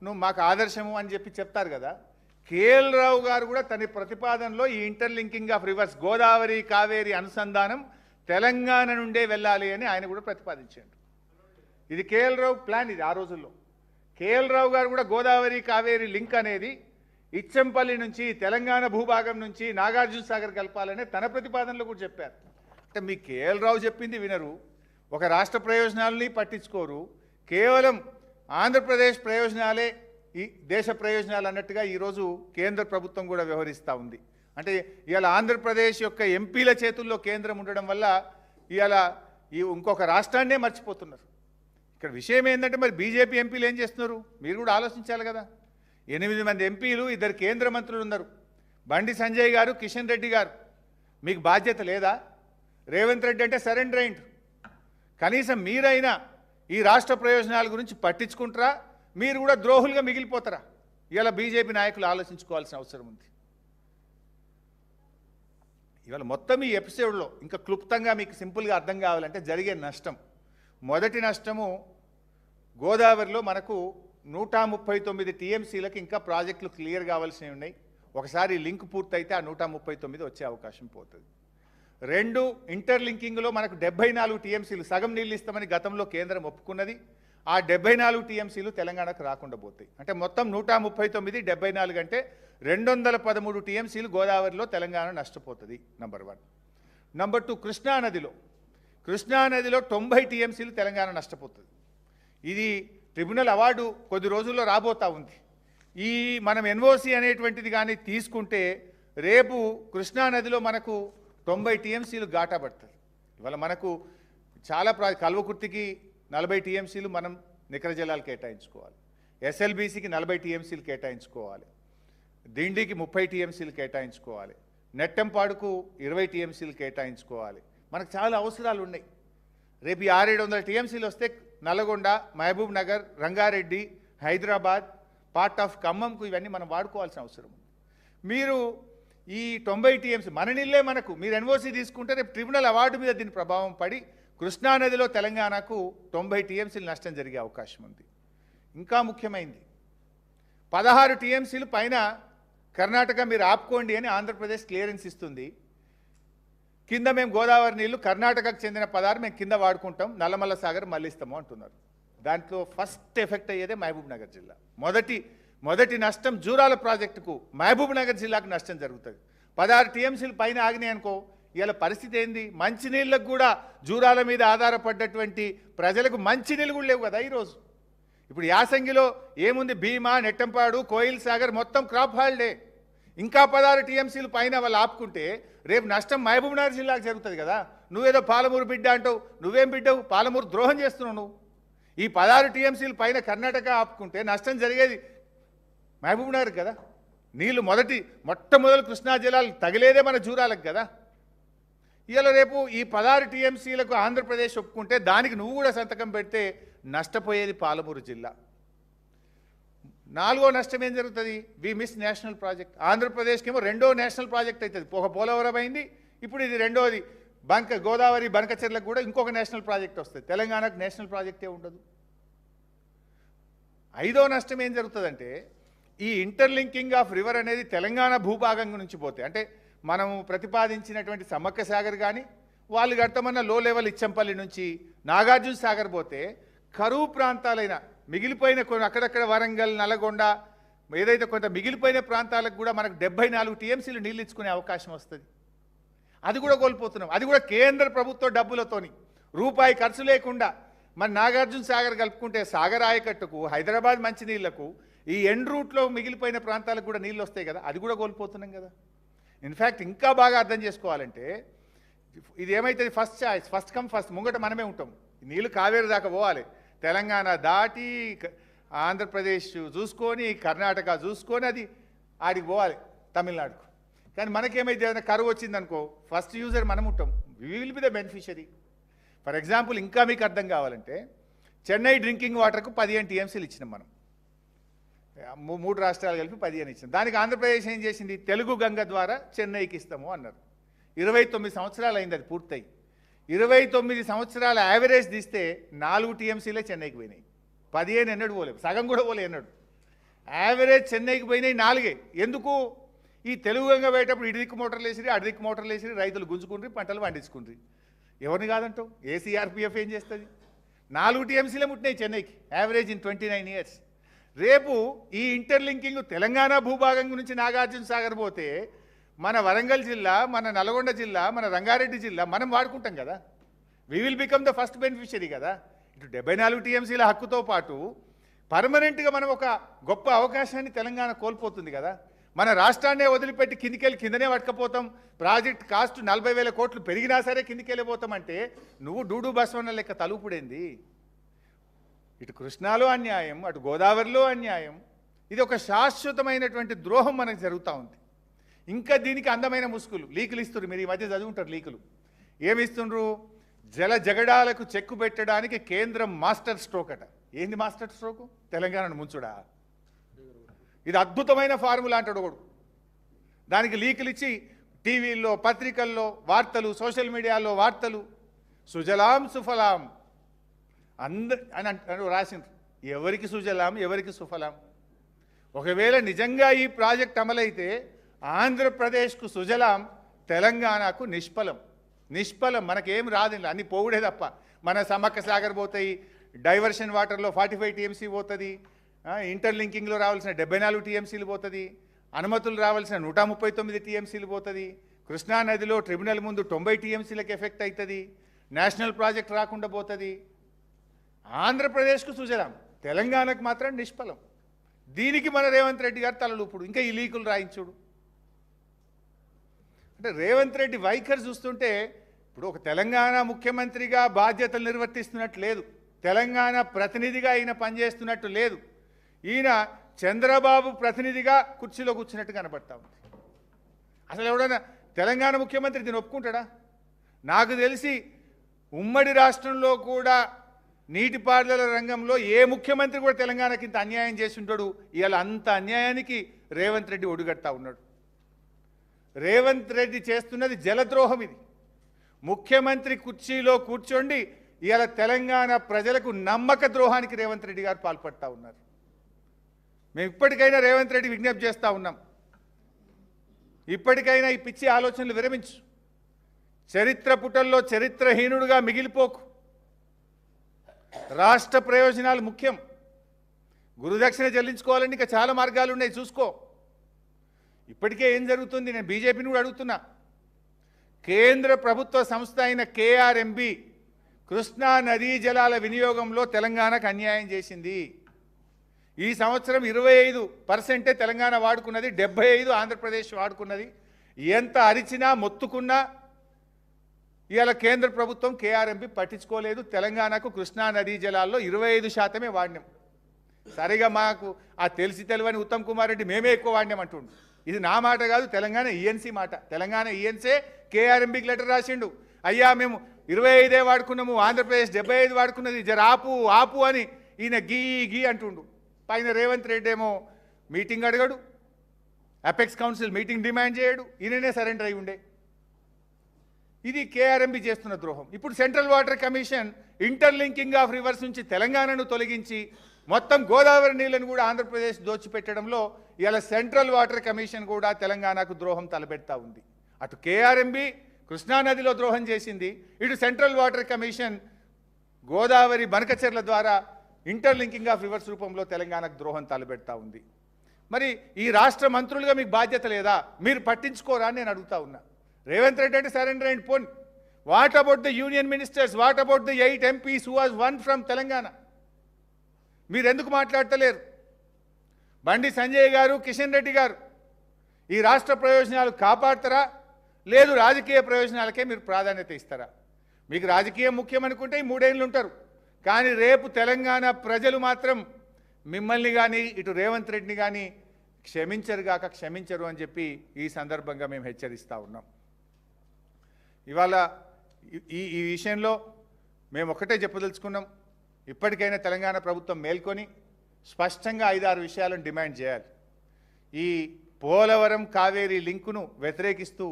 నువ్వు మాకు ఆదర్శము అని చెప్పి చెప్తారు కదా. కేఎల్ రావు గారు కూడా తన ప్రతిపాదనలో ఈ interlinking of reverse Godavari Kaveri అనుసంధానం తెలంగాణ నుండే వెళ్ళాలి అని ఆయన కూడా ప్రతిపాదించాడు. ఇది కేఎల్ రావు ప్లాన్. ఇది ఆ రోజుల్లో కేఎల్ రావు గారు కూడా గోదావరి కావేరి లింక్ అనేది ఇచ్చంపల్లి నుంచి తెలంగాణ భూభాగం నుంచి నాగార్జున సాగర్ కలపాలనే తన ప్రతిపాదనలో కూడా చెప్పారు. అంటే మీ కేఎల్ రావు చెప్పింది వినరు, ఒక రాష్ట్ర ప్రయోజనాలని పట్టించుకోరు, కేవలం ఆంధ్రప్రదేశ్ ప్రయోజనాలే ఈ దేశ ప్రయోజనాలు అన్నట్టుగా ఈరోజు కేంద్ర ప్రభుత్వం కూడా వ్యవహరిస్తూ ఉంది. అంటే ఇవాళ ఆంధ్రప్రదేశ్ యొక్క ఎంపీల చేతుల్లో కేంద్రం ఉండడం వల్ల ఇవాళ ఇంకొక రాష్ట్రాన్నే మర్చిపోతున్నారు. ఇక్కడ విషయం ఏంటంటే మరి బీజేపీ ఎంపీలు ఏం చేస్తున్నారు మీరు కూడా ఆలోచించాలి కదా. 8 మంది ఎంపీలు, 2 కేంద్ర మంత్రులు ఉన్నారు, బండి సంజయ్ గారు, కిషన్ రెడ్డి గారు. మీకు బాధ్యత లేదా? రేవంత్ రెడ్డి అంటే సరెండర్ అయిండు. కనీసం మీరైనా ఈ రాష్ట్ర ప్రయోజనాల గురించి పట్టించుకుంటారా? మీరు కూడా ద్రోహులుగా మిగిలిపోతారా? ఇవాళ బీజేపీ నాయకులు ఆలోచించుకోవాల్సిన అవసరం ఉంది. ఇవాళ మొత్తం ఈ ఎపిసోడ్లో ఇంకా క్లుప్తంగా మీకు సింపుల్గా అర్థం కావాలంటే జరిగే నష్టం, మొదటి నష్టము గోదావరిలో మనకు 139 టీఎంసీలకు ఇంకా ప్రాజెక్టులు క్లియర్ కావాల్సినవి ఉన్నాయి. ఒకసారి లింక్ పూర్తయితే ఆ 139 వచ్చే అవకాశం పోతుంది. 2 ఇంటర్లింకింగ్లో మనకు 74 టీఎంసీలు సగం నీళ్ళు ఇస్తామని గతంలో కేంద్రం ఒప్పుకున్నది. ఆ 74 టీఎంసీలు తెలంగాణకు రాకుండా పోతాయి. అంటే మొత్తం 139, 74 అంటే 213 టీఎంసీలు గోదావరిలో తెలంగాణ నష్టపోతుంది. నంబర్ 1. నంబర్ 2, కృష్ణానదిలో 90 టీఎంసీలు తెలంగాణ నష్టపోతుంది. ఇది ట్రిబ్యునల్ అవార్డు కొద్ది రోజుల్లో రాబోతా ఉంది. ఈ మనం ఎన్ఓసి అనేటువంటిది కానీ తీసుకుంటే రేపు కృష్ణానదిలో మనకు 90 టీఎంసీలు ఘాటా పడుతుంది. ఇవాళ మనకు చాలా కల్వకుర్తికి 40 టీఎంసీలు మనం నికర జలాలు కేటాయించుకోవాలి, ఎస్ఎల్బీసీకి 40 టీఎంసీలు కేటాయించుకోవాలి, దిండికి 30 టీఎంసీలు కేటాయించుకోవాలి, నెట్టంపాడుకు 20 టీఎంసీలు కేటాయించుకోవాలి. మనకు చాలా అవసరాలు ఉన్నాయి. రేపు 600-700 టీఎంసీలు వస్తే నల్గొండ, మహబూబ్ నగర్, రంగారెడ్డి, హైదరాబాద్, పార్ట్ ఆఫ్ ఖమ్మంకు ఇవన్నీ మనం వాడుకోవాల్సిన అవసరం ఉంది. మీరు ఈ 90 టీఎంసీ మన నీళ్ళే మనకు, మీరు ఎన్ఓసీ తీసుకుంటే రేపు ట్రిబ్యునల్ అవార్డు మీద దీని ప్రభావం పడి కృష్ణానదిలో తెలంగాణకు 90 టీఎంసీలు నష్టం జరిగే అవకాశం ఉంది. ఇంకా ముఖ్యమైనది 16 టీఎంసీలు పైన కర్ణాటక మీరు ఆపుకోండి అని ఆంధ్రప్రదేశ్ క్లియరెన్స్ ఇస్తుంది. కింద మేము గోదావరి నీళ్లు కర్ణాటకకు చెందిన 16 మేము కింద వాడుకుంటాం, నల్లమల్ల సాగర్ మళ్ళిస్తాము అంటున్నారు. దాంట్లో ఫస్ట్ ఎఫెక్ట్ అయ్యేదే మహబూబ్ నగర్ జిల్లా. మొదటి నష్టం జూరాల ప్రాజెక్టుకు మహబూబ్ నగర్ జిల్లాకు నష్టం జరుగుతుంది. 16 టీఎంసీలు పైన ఆగినాయి అనుకో, ఇవాళ పరిస్థితి ఏంది? మంచినీళ్ళకు కూడా జూరాల మీద ఆధారపడ్డటువంటి ప్రజలకు మంచినీళ్ళు కూడా లేవు కదా ఈరోజు. ఇప్పుడు యాసంగిలో ఏముంది? భీమా, నెట్టంపాడు, కోయిల్ సాగర్ మొత్తం క్రాప్ హాలిడే. ఇంకా 16 టీఎంసీలు పైన వాళ్ళు ఆపుకుంటే రేపు నష్టం మహబూబ్ నగర్ జిల్లాకు జరుగుతుంది కదా. నువ్వేదో పాలమూరు బిడ్డ అంటావు, నువ్వేం బిడ్డవు? పాలమూరు ద్రోహం చేస్తున్నావు నువ్వు. ఈ 16 టీఎంసీలు పైన కర్ణాటక ఆపుకుంటే నష్టం జరిగేది మహబూబ్ నగర్ కదా. నీళ్లు మొట్టమొదలు కృష్ణా జలాలు తగిలేదే మన జూరాలకు కదా. ఇవాళ రేపు ఈ 16 టీఎంసీలకు ఆంధ్రప్రదేశ్ ఒప్పుకుంటే దానికి నువ్వు కూడా సంతకం పెడితే నష్టపోయేది పాలమూరు జిల్లా. 4వ నష్టం ఏం జరుగుతుంది? We miss national project. ఆంధ్రప్రదేశ్కి ఏమో 2వ నేషనల్ ప్రాజెక్ట్ అవుతుంది. ఒక పోలవరం అయింది, ఇప్పుడు ఇది 2వది. గోదావరి బనకచెర్లకు కూడా ఇంకొక నేషనల్ ప్రాజెక్ట్ వస్తుంది. తెలంగాణకు నేషనల్ ప్రాజెక్టే ఉండదు. 5వ నష్టం ఏం జరుగుతుందంటే ఈ ఇంటర్లింకింగ్ ఆఫ్ రివర్ అనేది తెలంగాణ భూభాగం నుంచి పోతే, అంటే మనము ప్రతిపాదించినటువంటి సమ్మక్క సాగర్ కానీ వాళ్ళు కడతామన్న లో లెవెల్ ఇచ్చంపల్లి నుంచి నాగార్జున సాగర్ పోతే కరువు ప్రాంతాలైన మిగిలిపోయిన కొన్ని అక్కడక్కడ వరంగల్, నల్గొండ ఏదైతే కొంత మిగిలిపోయిన ప్రాంతాలకు కూడా మనకు 74 టీఎంసీలు నీళ్ళు ఇచ్చుకునే అవకాశం వస్తుంది. అది కూడా కోల్పోతున్నాం. అది కూడా కేంద్ర ప్రభుత్వ డబ్బులతోని, రూపాయి ఖర్చు లేకుండా మన నాగార్జున సాగర్ కలుపుకుంటే సాగర్ ఆయకట్టుకు, హైదరాబాద్ మంచినీళ్లకు, ఈ ఎండ్ రూట్లో మిగిలిపోయిన ప్రాంతాలకు కూడా నీళ్ళు వస్తాయి కదా. అది కూడా కోల్పోతున్నాం కదా. ఇన్ఫ్యాక్ట్ ఇంకా బాగా అర్థం చేసుకోవాలంటే ఇది ఏమైతుంది? First choice, first come first, ముంగట మనమే ఉంటాం. నీళ్ళు కావేరి దాకా పోవాలి, తెలంగాణ దాటి ఆంధ్రప్రదేశ్ చూసుకొని కర్ణాటక చూసుకొని అది ఆడికి పోవాలి తమిళనాడుకు. కానీ మనకేమైతే ఏదైనా కరువు వచ్చిందనుకో ఫస్ట్ యూజర్ మనం ఉంటాం, we will be the beneficiary. For example ఇంకా మీకు అర్థం కావాలంటే చెన్నై డ్రింకింగ్ వాటర్కు 15 టీఎంసీలు ఇచ్చినాం మనం, 3 రాష్ట్రాలు కలిపి 15 ఇచ్చినాం. దానికి ఆంధ్రప్రదేశ్ ఏం చేసింది? తెలుగు గంగ ద్వారా చెన్నైకి ఇస్తాము అన్నారు. 29 సంవత్సరాలు అయింది అది పూర్తయి. 29 సంవత్సరాల యావరేజ్ తీస్తే 4 టీఎంసీలే చెన్నైకి పోయినాయి. 15 ఎన్నడు పోలేదు, సగం కూడా పోలే ఎన్నడు. యావరేజ్ చెన్నైకి పోయినాయి 4. ఎందుకు? ఈ తెలుగు గంగ పోయేటప్పుడు ఇటు దిక్కు మోటార్లు వేసిరి, అటు దిక్కు మోటార్లు వేసిరి, రైతులు గుంజుకుండ్రి, పంటలు పండించుకుండ్రి. ఎవరిని కాదంటావు? ఏసీఆర్పీఎఫ్ ఏం చేస్తుంది? 4 టీఎంసీలే ముట్టినాయి చెన్నైకి యావరేజ్ ఇన్ 29 ఇయర్స్. రేపు ఈ ఇంటర్లింకింగ్ తెలంగాణ భూభాగం నుంచి నాగార్జున సాగర్ పోతే మన వరంగల్ జిల్లా, మన నల్గొండ జిల్లా, మన రంగారెడ్డి జిల్లా మనం వాడుకుంటాం కదా. We will become the first beneficiary కదా. ఇటు 74 టీఎంసీల హక్కుతో పాటు పర్మనెంట్గా మనం ఒక గొప్ప అవకాశాన్ని తెలంగాణ కోల్పోతుంది కదా. మన రాష్ట్రాన్నే వదిలిపెట్టి కిందికెళ్ళి కిందనే పట్టుకపోతాం. ప్రాజెక్ట్ కాస్ట్ 40,000 కోట్లు పెరిగినా సరే కిందికెళ్ళిపోతామంటే నువ్వు డూడు బస్వన్న లెక్క తలుపుడేంది? ఇటు కృష్ణాలో అన్యాయం, అటు గోదావరిలో అన్యాయం. ఇది ఒక శాశ్వతమైనటువంటి ద్రోహం మనకు జరుగుతూ ఉంది. ఇంకా దీనికి అందమైన ముసుగులు లీకులు ఇస్తున్నారు. మీరు ఈ మధ్య చదువుంటారు లీకులు ఏమి ఇస్తుండ్రు? జల జగడాలకు చెక్కు పెట్టడానికి కేంద్రం మాస్టర్ స్ట్రోక్ అట. ఏంది మాస్టర్ స్ట్రోకు? తెలంగాణను ముంచుడా? ఇది అద్భుతమైన ఫార్ములా అంటాడు ఒకడు. దానికి లీకులు ఇచ్చి టీవీల్లో, పత్రికల్లో వార్తలు, సోషల్ మీడియాలో వార్తలు, సుజలాం సుఫలాం అని రాసిండ్రు. ఎవరికి సుజలాం, ఎవరికి సుఫలాం? ఒకవేళ నిజంగా ఈ ప్రాజెక్ట్ అమలైతే ఆంధ్రప్రదేశ్కు సుజలాం, తెలంగాణకు నిష్ఫలం. నిష్ఫలం. మనకేం రాదు, అన్ని పోవుడే తప్ప. మన సమ్మక్క సాగర్ పోతాయి, డైవర్షన్ వాటర్లో 45 టీఎంసీ పోతుంది, ఇంటర్లింకింగ్లో రావాల్సిన 74 టీఎంసీలు పోతుంది, అనుమతులు రావాల్సిన 139 టీఎంసీలు పోతుంది, కృష్ణానదిలో ట్రిబ్యునల్ ముందు 90 టీఎంసీలకు ఎఫెక్ట్ అవుతుంది, నేషనల్ ప్రాజెక్ట్ రాకుండా పోతుంది. ఆంధ్రప్రదేశ్కు సుజలాం, తెలంగాణకు మాత్రం నిష్ఫలం. దీనికి మన రేవంత్ రెడ్డి గారు తలలూపుడు, ఇంకా ఈ లీకులు రాయించుడు. అంటే రేవంత్ రెడ్డి వైఖరి చూస్తుంటే ఇప్పుడు ఒక తెలంగాణ ముఖ్యమంత్రిగా బాధ్యతలు నిర్వర్తిస్తున్నట్టు లేదు, తెలంగాణ ప్రతినిధిగా ఈయన పనిచేస్తున్నట్టు లేదు. ఈయన చంద్రబాబు ప్రతినిధిగా కుర్చీలో కూర్చున్నట్టు కనబడతా ఉంది. అసలు ఎవడైనా తెలంగాణ ముఖ్యమంత్రి దీన్ని ఒప్పుకుంటాడా? నాకు తెలిసి ఉమ్మడి రాష్ట్రంలో కూడా నీటిపారుదల రంగంలో ఏ ముఖ్యమంత్రి కూడా తెలంగాణకి ఇంత అన్యాయం చేసి ఉంటాడు. ఇవాళ అంత అన్యాయానికి రేవంత్ రెడ్డి ఒడిగడతా ఉన్నాడు. రేవంత్ రెడ్డి చేస్తున్నది జలద్రోహం. ఇది ముఖ్యమంత్రి కుర్చీలో కూర్చోండి ఇవాళ తెలంగాణ ప్రజలకు నమ్మక ద్రోహానికి రేవంత్ రెడ్డి గారు పాల్పడతా ఉన్నారు. మేము ఇప్పటికైనా రేవంత్ రెడ్డి విజ్ఞప్తి చేస్తూ ఉన్నాం, ఇప్పటికైనా ఈ పిచ్చి ఆలోచనలు విరమించు. చరిత్ర పుటల్లో చరిత్రహీనుడుగా మిగిలిపోకు. రాష్ట్ర ప్రయోజనాలు ముఖ్యం. గురుదక్షిణ చెల్లించుకోవాలని ఇంకా చాలా మార్గాలు ఉన్నాయి, చూసుకో. ఇప్పటికే ఏం జరుగుతుంది? నేను బీజేపీని కూడా అడుగుతున్నా. కేంద్ర ప్రభుత్వ సంస్థ అయిన కేఆర్ఎంబి కృష్ణా నదీ జలాల వినియోగంలో తెలంగాణకు అన్యాయం చేసింది. ఈ సంవత్సరం 25% తెలంగాణ వాడుకున్నది, 75% ఆంధ్రప్రదేశ్ వాడుకున్నది. ఎంత అరిచినా మొత్తుకున్నా ఇవాళ కేంద్ర ప్రభుత్వం కేఆర్ఎంబి పట్టించుకోలేదు. తెలంగాణకు కృష్ణా నదీ జలాల్లో 25% వాడినాం. సరిగా మాకు ఆ తెలిసి తెలివని ఉత్తమ్ కుమార్ రెడ్డి మేమే ఎక్కువ వాడినాం అంటుండు. ఇది నా మాట కాదు, తెలంగాణ ఈఎన్సీ మాట. తెలంగాణ ఈఎన్సీ కేఆర్ఎంబికి లెటర్ రాసిండు, అయ్యా మేము 25 వాడుకున్నాము, ఆంధ్రప్రదేశ్ 75 వాడుకున్నది, జర ఆపు ఆపు అని ఈయన గీ అంటుండు. పైన రేవంత్ రెడ్డి ఏమో మీటింగ్ అడగడు, అపెక్స్ కౌన్సిల్ మీటింగ్ డిమాండ్ చేయడు, ఈయననే సరెండర్ అయి ఉండే. ఇది కేఆర్ఎంబి చేస్తున్న ద్రోహం. ఇప్పుడు central water commission interlinking of reverse నుంచి తెలంగాణను తొలగించి మొత్తం గోదావరి నీళ్లను కూడా ఆంధ్రప్రదేశ్ దోచిపెట్టడంలో ఇలా సెంట్రల్ వాటర్ కమిషన్ కూడా తెలంగాణకు ద్రోహం తలపెడతా ఉంది. అటు కేఆర్ఎంబి కృష్ణానదిలో ద్రోహం చేసింది, ఇటు central water commission Godavari Banakacherla ద్వారా ఇంటర్లింకింగ్ ఆఫ్ రివర్స్ రూపంలో తెలంగాణకు ద్రోహం తలపెడతా ఉంది. మరి ఈ రాష్ట్ర మంత్రులుగా మీకు బాధ్యత లేదా? మీరు పట్టించుకోరా అని నేను అడుగుతా ఉన్నా. రేవంత్ రెడ్డి అంటే surrender and phone. What about the union ministers? What about the 8 MPs who was one from Telangana? మీరు ఎందుకు మాట్లాడతలేరు? బండి సంజయ్ గారు, కిషన్ రెడ్డి గారు ఈ రాష్ట్ర ప్రయోజనాలు కాపాడతారా, లేదు రాజకీయ ప్రయోజనాలకే మీరు ప్రాధాన్యత ఇస్తారా? మీకు రాజకీయం ముఖ్యం అనుకుంటే ఈ 3 ఏళ్ళు ఉంటారు, కానీ రేపు తెలంగాణ ప్రజలు మాత్రం మిమ్మల్ని కానీ ఇటు రేవంత్ రెడ్డిని కానీ క్షమించరు అని చెప్పి ఈ సందర్భంగా మేము హెచ్చరిస్తూ ఉన్నాం. ఇవాళ ఈ విషయంలో మేము ఒకటే చెప్పదలుచుకున్నాం, ఇప్పటికైనా తెలంగాణ ప్రభుత్వం మేల్కొని స్పష్టంగా 5-6 విషయాలను డిమాండ్ చేయాలి. ఈ పోలవరం కావేరీ లింకును వ్యతిరేకిస్తూ